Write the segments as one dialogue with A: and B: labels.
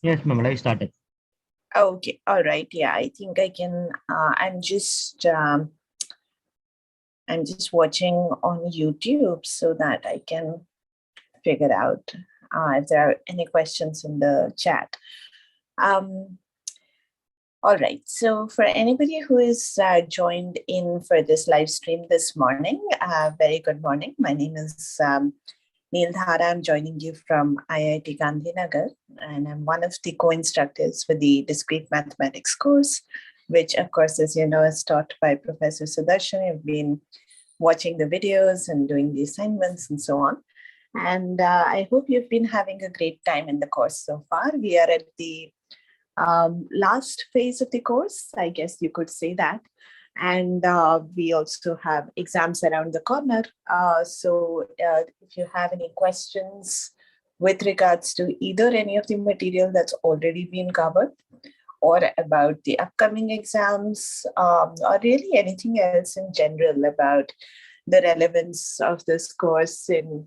A: Yes, ma'am. Live started.
B: Okay, all right. Yeah, I think I can. I'm just watching on YouTube so that I can figure out if there are any questions in the chat. Um, all right. So for anybody who is joined in for this live stream this morning, very good morning. My name is Neeldhara. I'm joining you from IIT Gandhinagar, and I'm one of the co-instructors for the Discrete Mathematics course, which, of course, as you know, is taught by Professor Sudarshan. You've been watching the videos and doing the assignments and so on. And I hope you've been having a great time in the course so far. We are at the last phase of the course, I guess you could say that. And we also have exams around the corner. So if you have any questions with regards to either any of the material that's already been covered or about the upcoming exams, or really anything else in general about the relevance of this course in,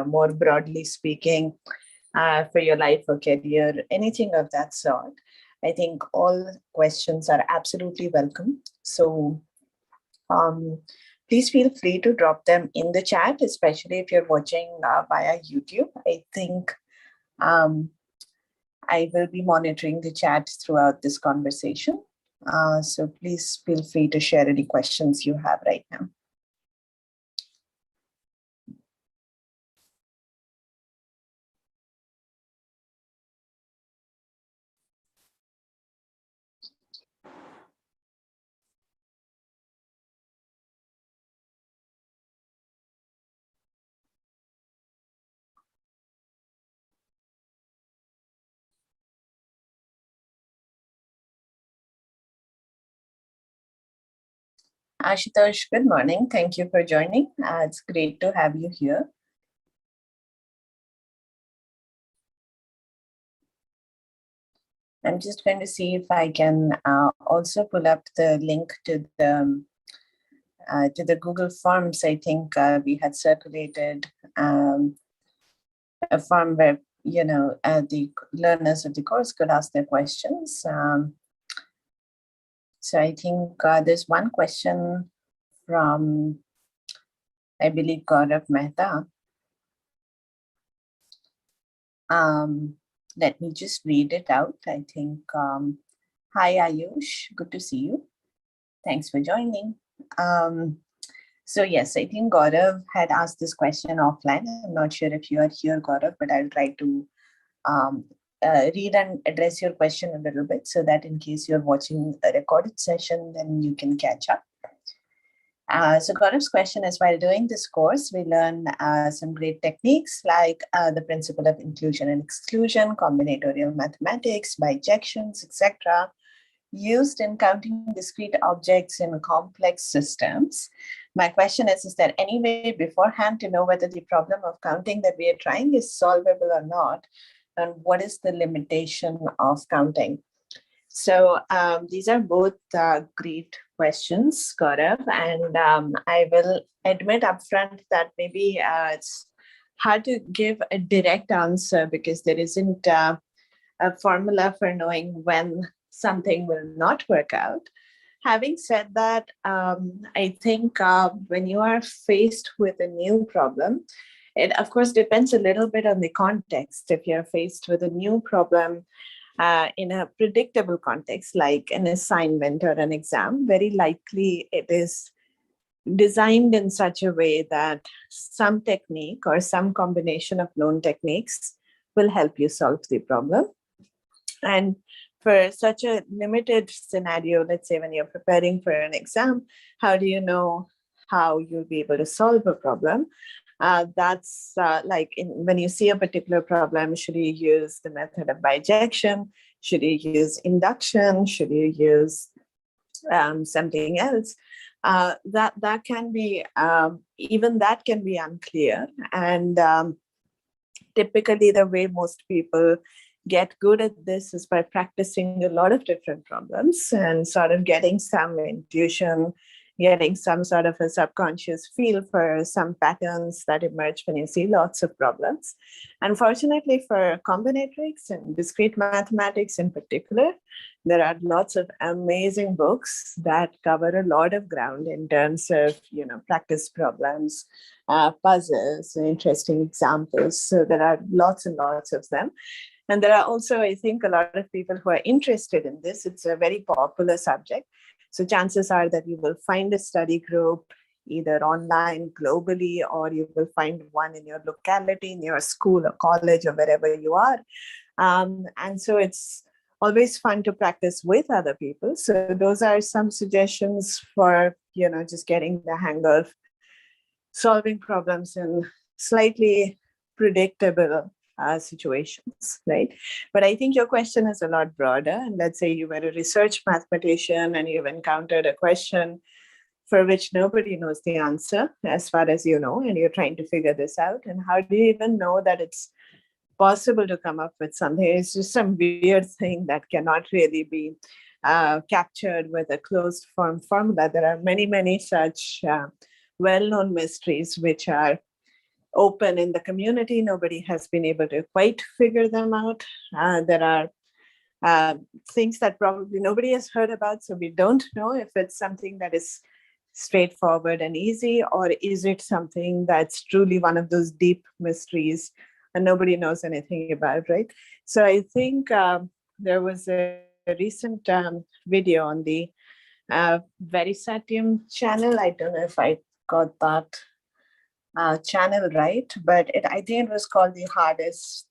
B: more broadly speaking, for your life or career, anything of that sort, I think all questions are absolutely welcome. So um, please feel free to drop them in the chat, especially if you're watching via YouTube. I think I will be monitoring the chat throughout this conversation. So please feel free to share any questions you have right now. Ashutosh, good morning. Thank you for joining. It's great to have you here. I'm just going to see if I can also pull up the link to the Google Forms. I think we had circulated a form where the learners of the course could ask their questions. So I think there's one question from, I believe, Gaurav Mehta. Let me just read it out. I think, hi Ayush, good to see you. Thanks for joining. So yes, I think Gaurav had asked this question offline. I'm not sure if you are here, Gaurav, but I'll try to read and address your question a little bit so that in case you're watching a recorded session, then you can catch up. So Gaurav's question is, while doing this course, we learn some great techniques like the principle of inclusion and exclusion, combinatorial mathematics, bijections, etc., used in counting discrete objects in complex systems. My question is there any way beforehand to know whether the problem of counting that we are trying is solvable or not? And what is the limitation of counting? So these are both great questions, Gaurav, and I will admit upfront that maybe it's hard to give a direct answer because there isn't a formula for knowing when something will not work out. Having said that, I think when you are faced with a new problem, it of course depends a little bit on the context. If you're faced with a new problem, in a predictable context, like an assignment or an exam, very likely it is designed in such a way that some technique or some combination of known techniques will help you solve the problem. And for such a limited scenario, let's say when you're preparing for an exam, how do you know how you'll be able to solve a problem? That's when you see a particular problem, should you use the method of bijection? Should you use induction? Should you use something else? That can be, even that can be unclear. And typically the way most people get good at this is by practicing a lot of different problems and sort of getting some intuition getting some sort of a subconscious feel for some patterns that emerge when you see lots of problems. Unfortunately, for combinatorics and discrete mathematics in particular, there are lots of amazing books that cover a lot of ground in terms of, practice problems, puzzles, interesting examples. So there are lots and lots of them. And there are also, I think, a lot of people who are interested in this. It's a very popular subject. So chances are that you will find a study group either online globally, or you will find one in your locality, in your school or college or wherever you are. And so it's always fun to practice with other people. So those are some suggestions for, just getting the hang of solving problems in slightly predictable situations, right? But I think your question is a lot broader. And let's say you were a research mathematician and you've encountered a question for which nobody knows the answer, as far as you know, and you're trying to figure this out. And how do you even know that it's possible to come up with something? It's just some weird thing that cannot really be captured with a closed form formula. There are many, many such well-known mysteries which are open in the community. Nobody has been able to quite figure them out. There are things that probably nobody has heard about, so we don't know if it's something that is straightforward and easy, or is it something that's truly one of those deep mysteries and nobody knows anything about, right? So I think there was a recent video on the Verisatium channel. I don't know if I got that channel right, but I think it was called The Hardest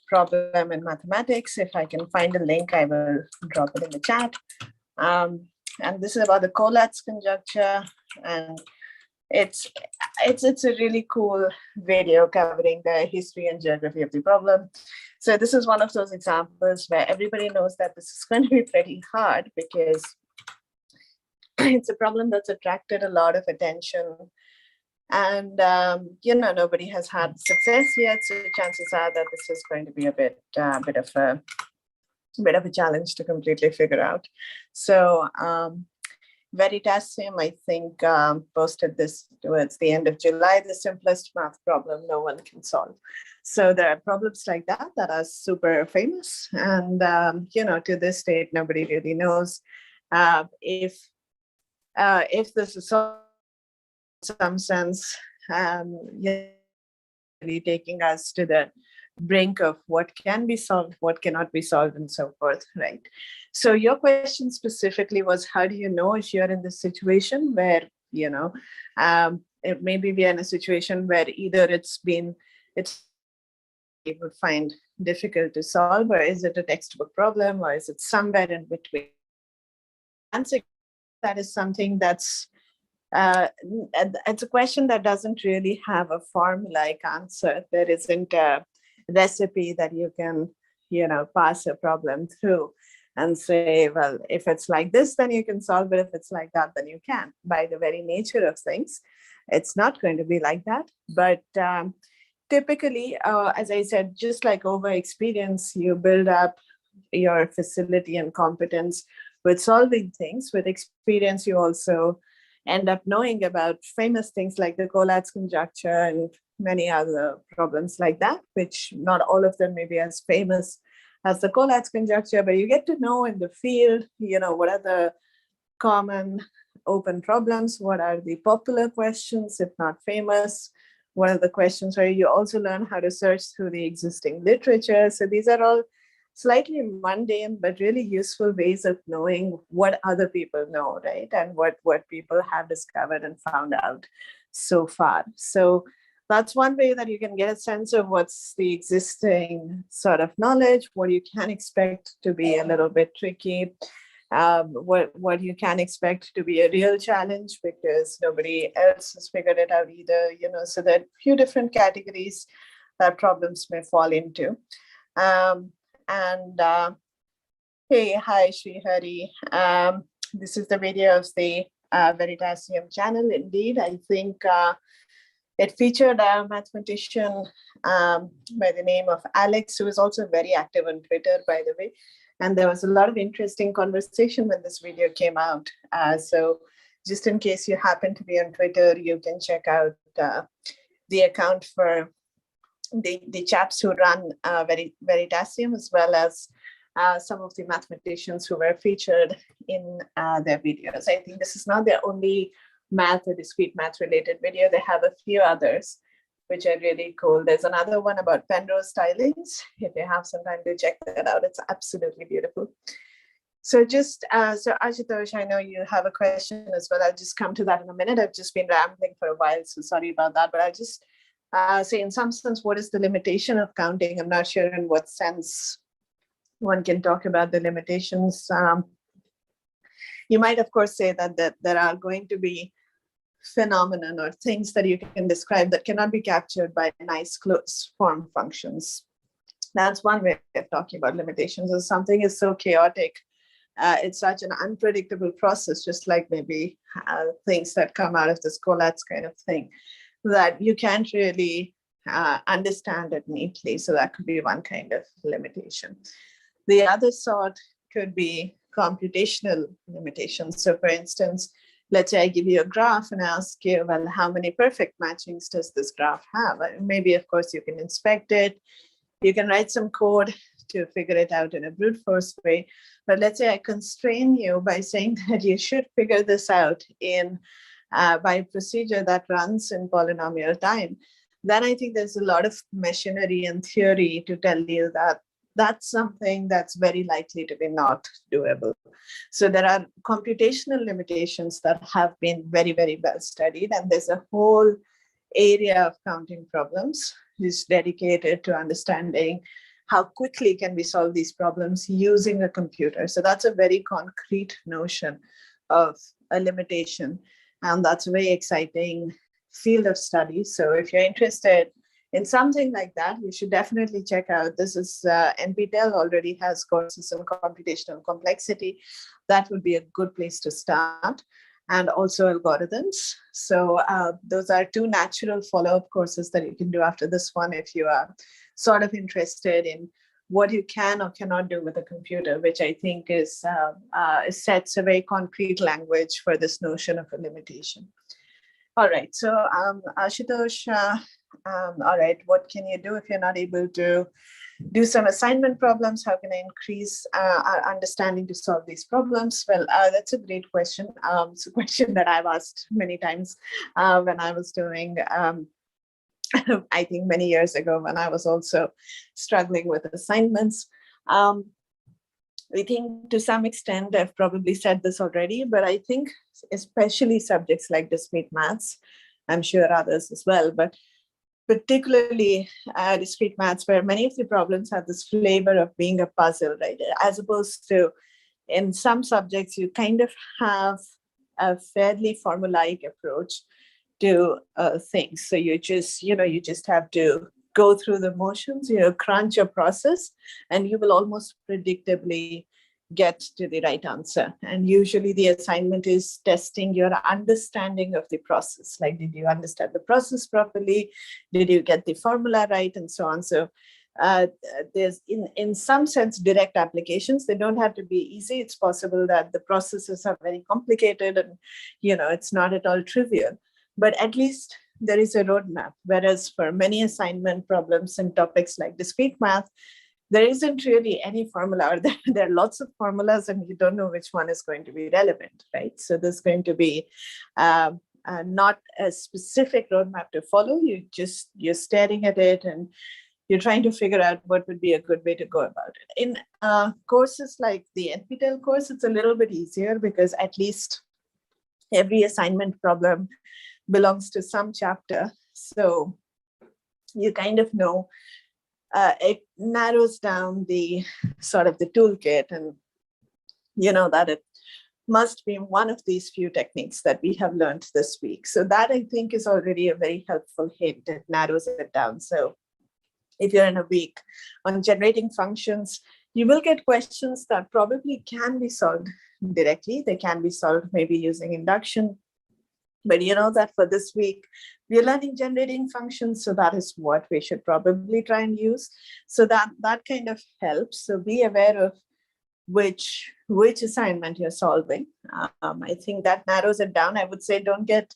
B: Problem in Mathematics. If I can find a link, I will drop it in the chat. And this is about the Collatz conjecture, and it's a really cool video covering the history and geography of the problem. So this is one of those examples where everybody knows that this is going to be pretty hard, because it's a problem that's attracted a lot of attention, and nobody has had success yet. So chances are that this is going to be a bit of a challenge to completely figure out. So Veritasium, I think, posted this towards the end of July, the simplest math problem no one can solve. So there are problems like that are super famous. And, to this date, nobody really knows if this is some sense, really taking us to the brink of what can be solved, what cannot be solved, and so forth, right? So your question specifically was, how do you know if you're in this situation where, maybe we are in a situation where either it's you would find difficult to solve, or is it a textbook problem, or is it somewhere in between? Answer that is something that's it's a question that doesn't really have a form-like answer. There isn't a recipe that you can, pass a problem through and say, well, if it's like this, then you can solve it. If it's like that, then you can. By the very nature of things, it's not going to be like that. But typically, as I said, just like over experience, you build up your facility and competence with solving things. With experience, you also end up knowing about famous things like the Collatz conjecture and many other problems like that, which not all of them may be as famous as the Collatz conjecture, but you get to know in the field, what are the common open problems, what are the popular questions, if not famous, what are the questions where you also learn how to search through the existing literature. So these are all slightly mundane, but really useful ways of knowing what other people know, right? And what people have discovered and found out so far. So that's one way that you can get a sense of what's the existing sort of knowledge, what you can expect to be a little bit tricky, what you can expect to be a real challenge because nobody else has figured it out either, so there are a few different categories that problems may fall into. Hey, hi, Srihari. This is the video of the Veritasium channel. Indeed, I think it featured a mathematician by the name of Alex, who is also very active on Twitter, by the way. And there was a lot of interesting conversation when this video came out. So just in case you happen to be on Twitter, you can check out the account for the chaps who run Veritasium, as well as some of the mathematicians who were featured in their videos. I think this is not their only math or discrete math related video. They have a few others, which are really cool. There's another one about Penrose stylings. If you have some time to check that out, it's absolutely beautiful. So just, so Ashutosh, I know you have a question as well. I'll just come to that in a minute. I've just been rambling for a while, so sorry about that. But I'll just say in some sense, what is the limitation of counting? I'm not sure in what sense one can talk about the limitations. You might, of course, say that there are going to be phenomenon or things that you can describe that cannot be captured by nice closed form functions. That's one way of talking about limitations. If something is so chaotic, it's such an unpredictable process, just like maybe things that come out of this collapse kind of thing, that you can't really understand it neatly. So that could be one kind of limitation. The other sort could be computational limitations. So for instance, let's say I give you a graph and ask you, well, how many perfect matchings does this graph have? Maybe, of course, you can inspect it. You can write some code to figure it out in a brute force way. But let's say I constrain you by saying that you should figure this out in by a procedure that runs in polynomial time. Then I think there's a lot of machinery and theory to tell you that that's something that's very likely to be not doable. So there are computational limitations that have been very, very well studied. And there's a whole area of counting problems is dedicated to understanding how quickly can we solve these problems using a computer. So that's a very concrete notion of a limitation. And that's a very exciting field of study. So if you're interested in something like that, you should definitely check out. This is NPTEL already has courses on computational complexity. That would be a good place to start. And also algorithms. So those are two natural follow-up courses that you can do after this one if you are sort of interested in what you can or cannot do with a computer, which I think is sets a very concrete language for this notion of a limitation. All right, so Ashutosh, all right, what can you do if you're not able to do some assignment problems? How can I increase our understanding to solve these problems? Well, that's a great question. It's a question that I've asked many times when I was doing, I think many years ago when I was also struggling with assignments. I think to some extent, I've probably said this already, but I think especially subjects like discrete maths, I'm sure others as well, but particularly discrete maths, where many of the problems have this flavor of being a puzzle, right? As opposed to in some subjects, you kind of have a fairly formulaic approach to things. So you just have to go through the motions, crunch your process, and you will almost predictably get to the right answer. And usually the assignment is testing your understanding of the process. Like, did you understand the process properly? Did you get the formula right? And so on. So there's in some sense direct applications. They don't have to be easy. It's possible that the processes are very complicated and it's not at all trivial, but at least there is a roadmap. Whereas for many assignment problems and topics like discrete math, there isn't really any formula, or there are lots of formulas and you don't know which one is going to be relevant, right? So there's going to be not a specific roadmap to follow. You're staring at it and you're trying to figure out what would be a good way to go about it. In courses like the NPTEL course, it's a little bit easier because at least every assignment problem belongs to some chapter. So you kind of know, it narrows down the sort of the toolkit, and that it must be one of these few techniques that we have learned this week. So that I think is already a very helpful hint. It narrows it down. So if you're in a week on generating functions, you will get questions that probably can be solved directly. They can be solved maybe using induction. But that for this week, we're learning generating functions. So that is what we should probably try and use. So that kind of helps. So be aware of which which assignment you're solving. I think that narrows it down. I would say don't get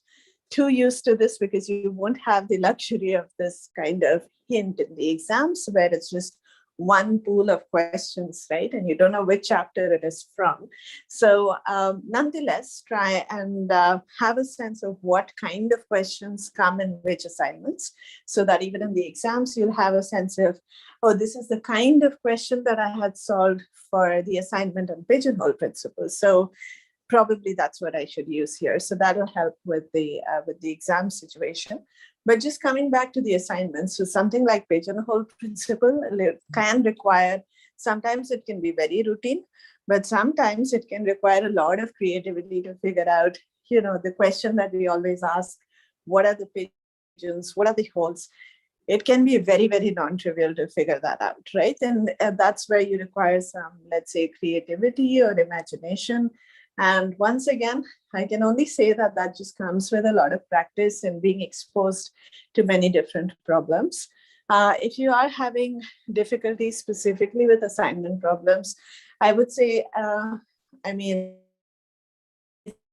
B: too used to this because you won't have the luxury of this kind of hint in the exams where it's just one pool of questions, right? And you don't know which chapter it is from. So nonetheless, try and have a sense of what kind of questions come in which assignments, so that even in the exams, you'll have a sense of, oh, this is the kind of question that I had solved for the assignment on pigeonhole principles. So probably that's what I should use here. So that'll help with the exam situation. But just coming back to the assignments, so something like pigeonhole principle can require, sometimes it can be very routine, but sometimes it can require a lot of creativity to figure out, the question that we always ask, what are the pigeons, what are the holes? It can be very, very non-trivial to figure that out, right? And that's where you require some, let's say, creativity or imagination. And once again, I can only say that that just comes with a lot of practice and being exposed to many different problems. If you are having difficulties specifically with assignment problems, I would say, I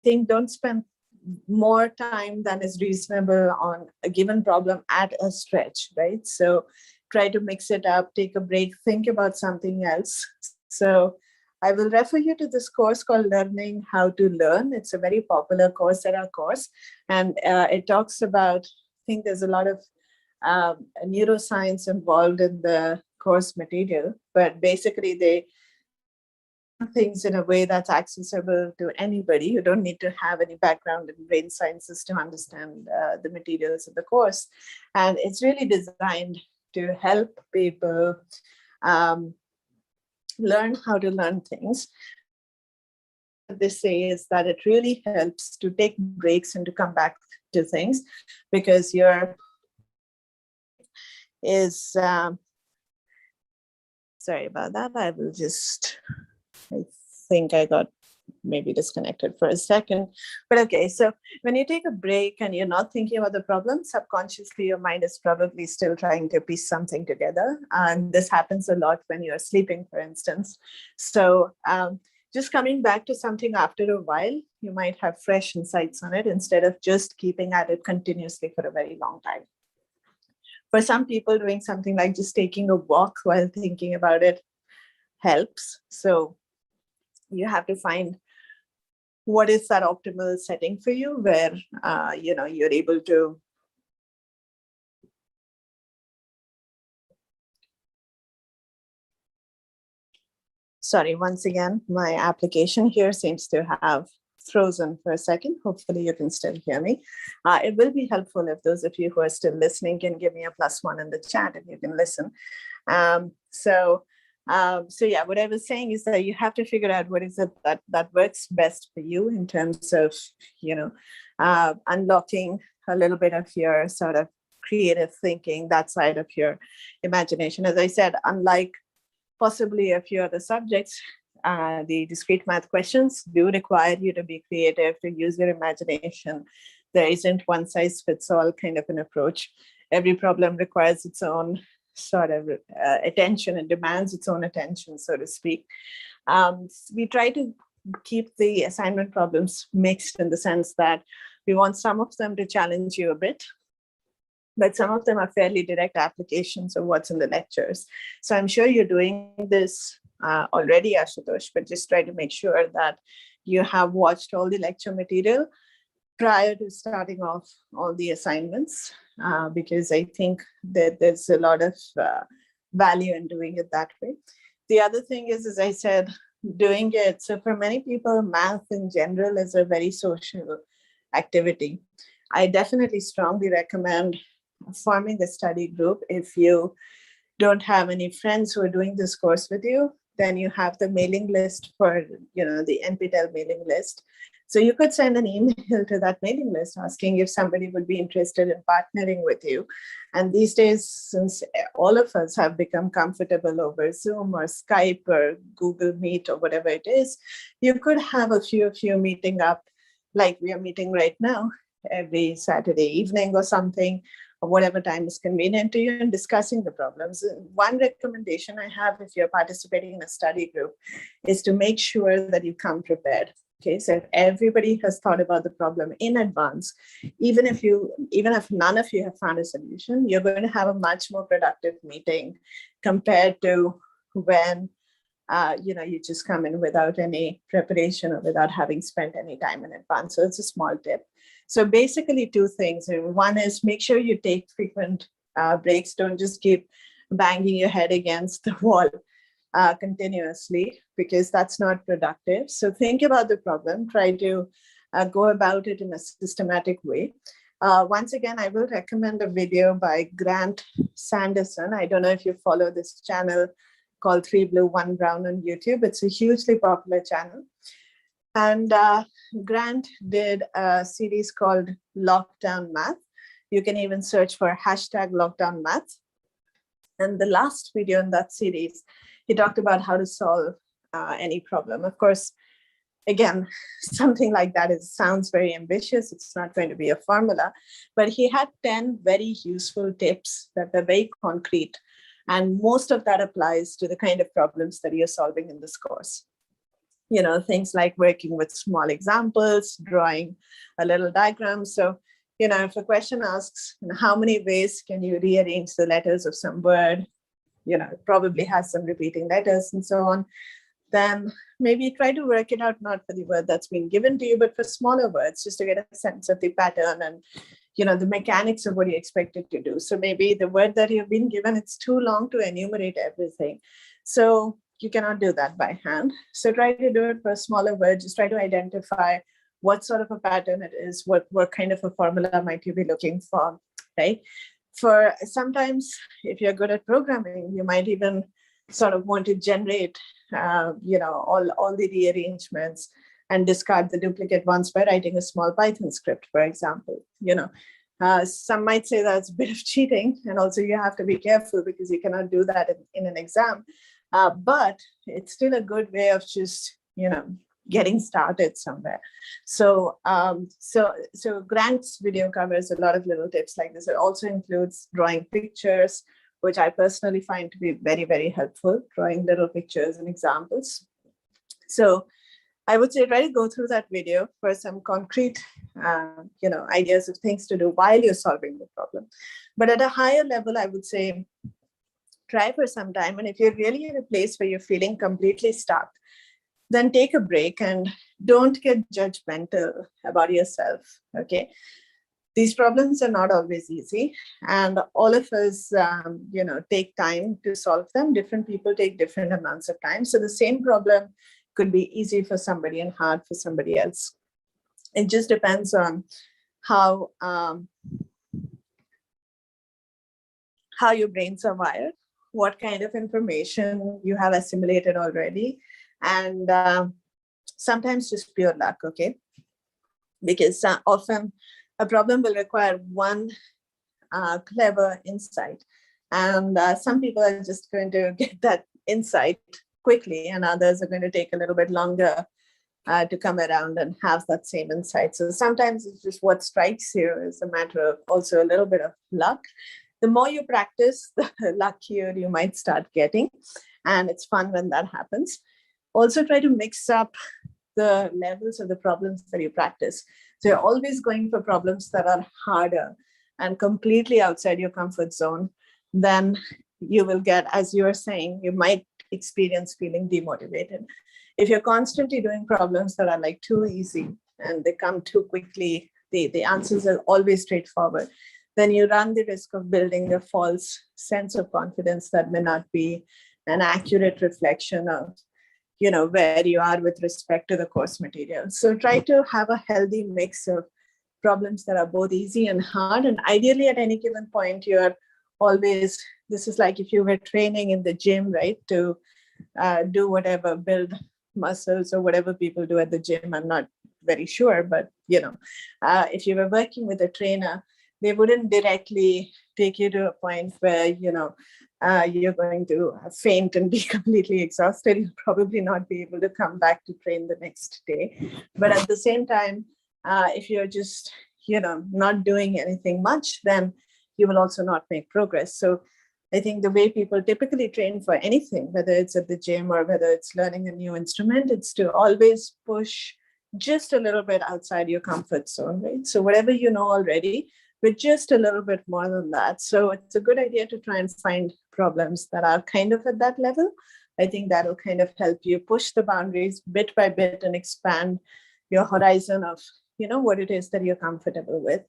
B: think don't spend more time than is reasonable on a given problem at a stretch, right? So try to mix it up, take a break, think about something else. So I will refer you to this course called Learning How to Learn. It's a very popular Coursera course, and it talks about, I think there's a lot of neuroscience involved in the course material, but basically they things in a way that's accessible to anybody. You don't need to have any background in brain sciences to understand the materials of the course. And it's really designed to help people learn how to learn things. What they say is that it really helps to take breaks and to come back to things, because your is sorry about that. I will just, I think I got maybe disconnected for a second. But okay, so when you take a break and you're not thinking about the problem, subconsciously your mind is probably still trying to piece something together. And this happens a lot when you're sleeping, for instance. So just coming back to something after a while, you might have fresh insights on it instead of just keeping at it continuously for a very long time. For some people, doing something like just taking a walk while thinking about it helps. So you have to find what is that optimal setting for you where you're able to sorry, once again, my application here seems to have frozen for a second. Hopefully you can still hear me. It will be helpful if those of you who are still listening can give me a +1 in the chat if you can listen. So yeah, what I was saying is that you have to figure out what is it that works best for you in terms of, unlocking a little bit of your sort of creative thinking, that side of your imagination. As I said, unlike possibly a few other subjects, the discrete math questions do require you to be creative, to use your imagination. There isn't one size fits all kind of an approach. Every problem requires its own sort of attention and demands its own attention, so to speak. We try to keep the assignment problems mixed in the sense that we want some of them to challenge you a bit, but some of them are fairly direct applications of what's in the lectures. So I'm sure you're doing this already, Ashutosh, but just try to make sure that you have watched all the lecture material prior to starting off all the assignments, because I think that there's a lot of value in doing it that way. The other thing is, as I said, doing it. So for many people, math in general is a very social activity. I definitely strongly recommend forming a study group. If you don't have any friends who are doing this course with you, then you have the mailing list for, the NPTEL mailing list. So you could send an email to that mailing list asking if somebody would be interested in partnering with you. And these days, since all of us have become comfortable over Zoom or Skype or Google Meet or whatever it is, you could have a few of you meeting up like we are meeting right now every Saturday evening or something, whatever time is convenient to you, and discussing the problems. One recommendation I have if you're participating in a study group is to make sure that you come prepared. Okay, so if everybody has thought about the problem in advance, even if none of you have found a solution, you're going to have a much more productive meeting compared to when you just come in without any preparation or without having spent any time in advance. So it's a small tip. So basically 2 things. One is make sure you take frequent breaks. Don't just keep banging your head against the wall continuously, because that's not productive. So think about the problem, try to go about it in a systematic way. Once again, I will recommend a video by Grant Sanderson. I don't know if you follow this channel called 3 Blue, 1 Brown on YouTube. It's a hugely popular channel. And Grant did a series called Lockdown Math. You can even search for #LockdownMath. And the last video in that series, he talked about how to solve any problem. Of course, again, something like that sounds very ambitious. It's not going to be a formula, but he had 10 very useful tips that were very concrete. And most of that applies to the kind of problems that you're solving in this course. Things like working with small examples, drawing a little diagram. So, if a question asks, how many ways can you rearrange the letters of some word, it probably has some repeating letters and so on, then maybe try to work it out, not for the word that's been given to you, but for smaller words, just to get a sense of the pattern and the mechanics of what you expect it to do. So maybe the word that you've been given, it's too long to enumerate everything. So you cannot do that by hand. So try to do it for a smaller word. Just try to identify what sort of a pattern it is, what kind of a formula might you be looking for, right? For sometimes, if you're good at programming, you might even sort of want to generate, all the rearrangements and discard the duplicate ones by writing a small Python script, for example. Some might say that's a bit of cheating, and also you have to be careful because you cannot do that in an exam. But it's still a good way of just, getting started somewhere. So, so Grant's video covers a lot of little tips like this. It also includes drawing pictures, which I personally find to be very, very helpful, drawing little pictures and examples. So I would say try to go through that video for some concrete, ideas of things to do while you're solving the problem. But at a higher level, I would say try for some time. And if you're really in a place where you're feeling completely stuck, then take a break and don't get judgmental about yourself, okay? These problems are not always easy, and all of us, take time to solve them. Different people take different amounts of time. So the same problem could be easy for somebody and hard for somebody else. It just depends on how your brains are wired, what kind of information you have assimilated already, and sometimes just pure luck, okay? Because often a problem will require one clever insight, and some people are just going to get that insight quickly, and others are going to take a little bit longer to come around and have that same insight. So sometimes it's just what strikes you is a matter of also a little bit of luck. The more you practice, the luckier you might start getting, and it's fun when that happens. Also try to mix up the levels of the problems that you practice. So you're always going for problems that are harder and completely outside your comfort zone. Then you will get, as you were saying, you might experience feeling demotivated. If you're constantly doing problems that are like too easy and they come too quickly, the answers are always straightforward, then you run the risk of building a false sense of confidence that may not be an accurate reflection of where you are with respect to the course material. So try to have a healthy mix of problems that are both easy and hard. And ideally at any given point, you're always, this is like if you were training in the gym, right? To do whatever, build muscles or whatever people do at the gym. I'm not very sure, but if you were working with a trainer, they wouldn't directly take you to a point where, you're going to faint and be completely exhausted. You'll probably not be able to come back to train the next day. But at the same time, if you're just, not doing anything much, then you will also not make progress. So I think the way people typically train for anything, whether it's at the gym or whether it's learning a new instrument, it's to always push just a little bit outside your comfort zone, right? So whatever you know already, but just a little bit more than that. So it's a good idea to try and find problems that are kind of at that level. I think that'll kind of help you push the boundaries bit by bit and expand your horizon of, what it is that you're comfortable with.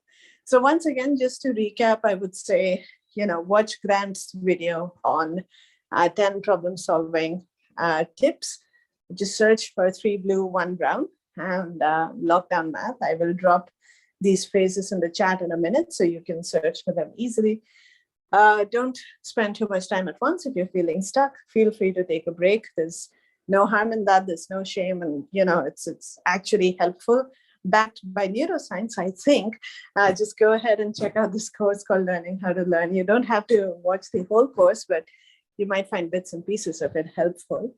B: So once again, just to recap, I would say, watch Grant's video on 10 problem solving tips. Just search for 3 blue, 1 brown and lockdown math. I will drop these phrases in the chat in a minute so you can search for them easily. Don't spend too much time at once. If you're feeling stuck, feel free to take a break. There's no harm in that. There's no shame. And, it's actually helpful. Backed by neuroscience, I think. Just go ahead and check out this course called Learning How to Learn. You don't have to watch the whole course, but you might find bits and pieces of it helpful.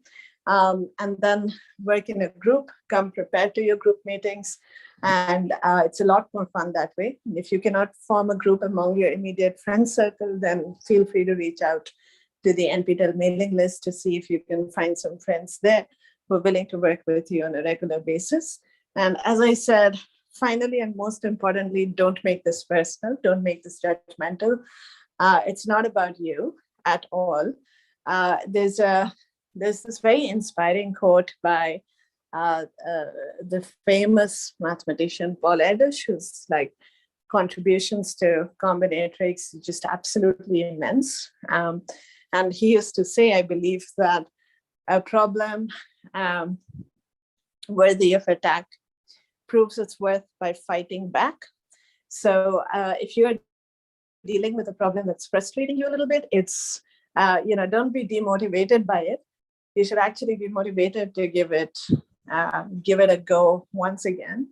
B: And then work in a group, come prepared to your group meetings. And it's a lot more fun that way. If you cannot form a group among your immediate friend circle, then feel free to reach out to the NPTEL mailing list to see if you can find some friends there who are willing to work with you on a regular basis. And as I said, finally, and most importantly, don't make this personal. Don't make this judgmental. It's not about you at all. There's this very inspiring quote by the famous mathematician Paul Erdős, whose contributions to combinatorics just absolutely immense. And he used to say, I believe, that a problem worthy of attack proves its worth by fighting back. So if you're dealing with a problem that's frustrating you a little bit, it's, don't be demotivated by it. You should actually be motivated to give it a go once again,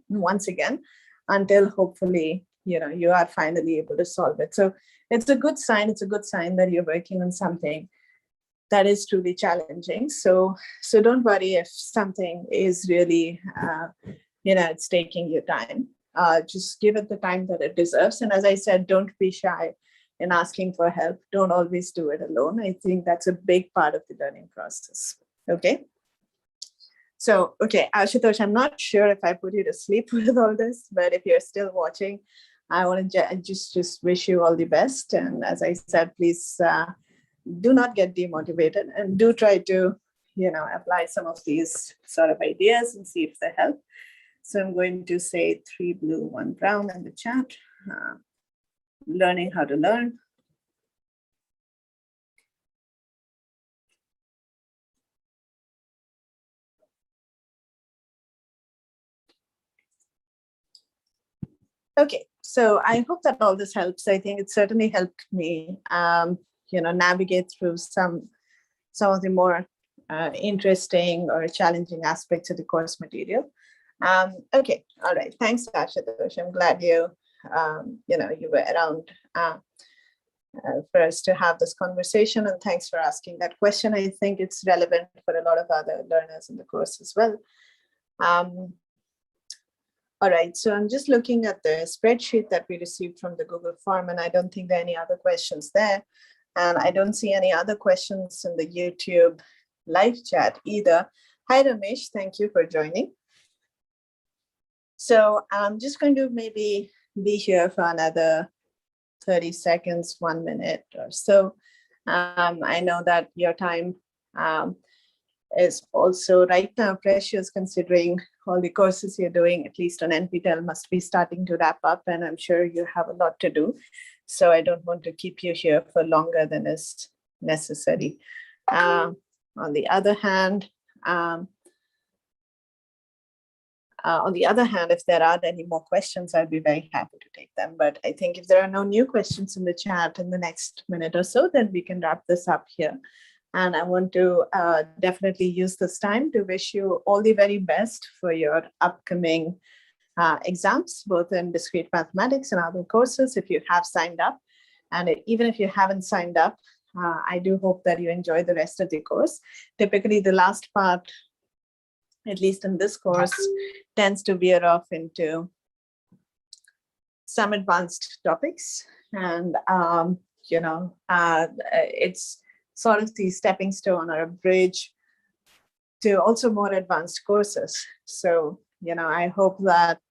B: until hopefully, you are finally able to solve it. So it's a good sign. It's a good sign that you're working on something that is truly challenging. So don't worry if something is really, it's taking you time. Just give it the time that it deserves. And as I said, don't be shy in asking for help. Don't always do it alone. I think that's a big part of the learning process. Okay. So, okay, Ashutosh, I'm not sure if I put you to sleep with all this, but if you're still watching, I want to just wish you all the best. And as I said, please do not get demotivated and do try to, apply some of these sort of ideas and see if they help. So I'm going to say 3 blue, 1 brown in the chat. Learning how to learn. Okay, so I hope that all this helps. I think it certainly helped me, navigate through some of the more interesting or challenging aspects of the course material. Okay, all right. Thanks, Ashutosh. I'm glad you were around for us to have this conversation, and thanks for asking that question. I think it's relevant for a lot of other learners in the course as well. All right, so I'm just looking at the spreadsheet that we received from the Google form, and I don't think there are any other questions there. And I don't see any other questions in the YouTube live chat either. Hi, Ramesh, thank you for joining. So I'm just going to maybe be here for another 30 seconds, 1 minute or so. I know that your time is also right now precious, considering all the courses you're doing, at least on NPTEL, must be starting to wrap up, and I'm sure you have a lot to do. So I don't want to keep you here for longer than is necessary. On the other hand, if there are any more questions, I'd be very happy to take them. But I think if there are no new questions in the chat in the next minute or so, then we can wrap this up here. And I want to definitely use this time to wish you all the very best for your upcoming exams, both in discrete mathematics and other courses, if you have signed up. And even if you haven't signed up, I do hope that you enjoy the rest of the course. Typically, the last part, at least in this course, tends to veer off into some advanced topics. And, it's sort of the stepping stone or a bridge to also more advanced courses. So, I hope that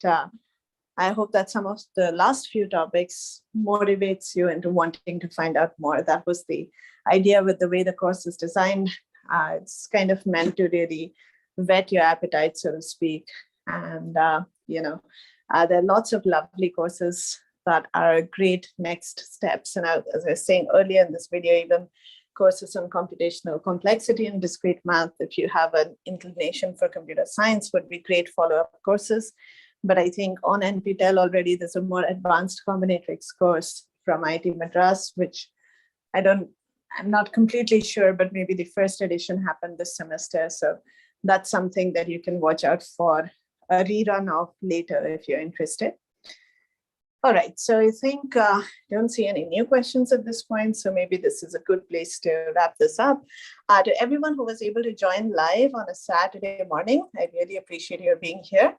B: some of the last few topics motivates you into wanting to find out more. That was the idea with the way the course is designed. It's kind of meant to really whet your appetite, so to speak. And, there are lots of lovely courses that are great next steps. And as I was saying earlier in this video, even courses on computational complexity and discrete math, if you have an inclination for computer science, would be great follow-up courses. But I think on NPTEL already, there's a more advanced combinatorics course from IIT Madras, which I'm not completely sure, but maybe the first edition happened this semester. So that's something that you can watch out for a rerun of later if you're interested. All right, so I think I don't see any new questions at this point, so maybe this is a good place to wrap this up. To everyone who was able to join live on a Saturday morning, I really appreciate your being here.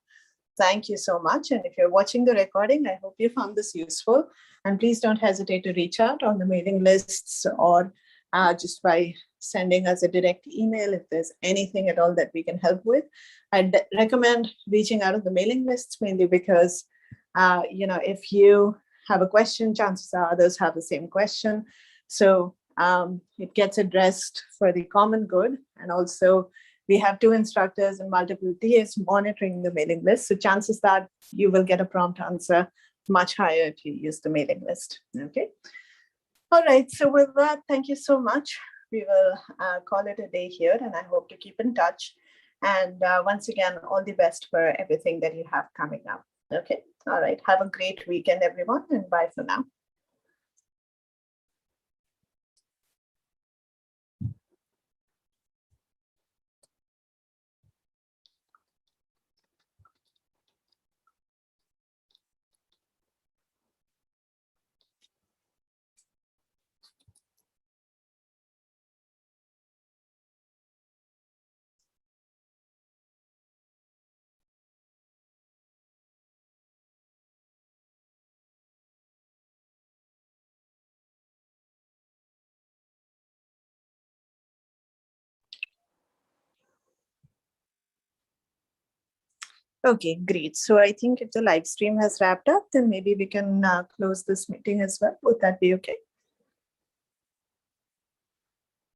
B: Thank you so much. And if you're watching the recording, I hope you found this useful. And please don't hesitate to reach out on the mailing lists or just by sending us a direct email if there's anything at all that we can help with. I'd recommend reaching out on the mailing lists mainly because if you have a question, chances are others have the same question. So it gets addressed for the common good. And also we have 2 instructors and multiple TAs monitoring the mailing list. So chances that you will get a prompt answer much higher if you use the mailing list. Okay. All right. So with that, thank you so much. We will call it a day here, and I hope to keep in touch. And once again, all the best for everything that you have coming up. Okay. All right. Have a great weekend, everyone, and bye for now. Okay, great. So I think if the live stream has wrapped up, then maybe we can close this meeting as well. Would that be okay?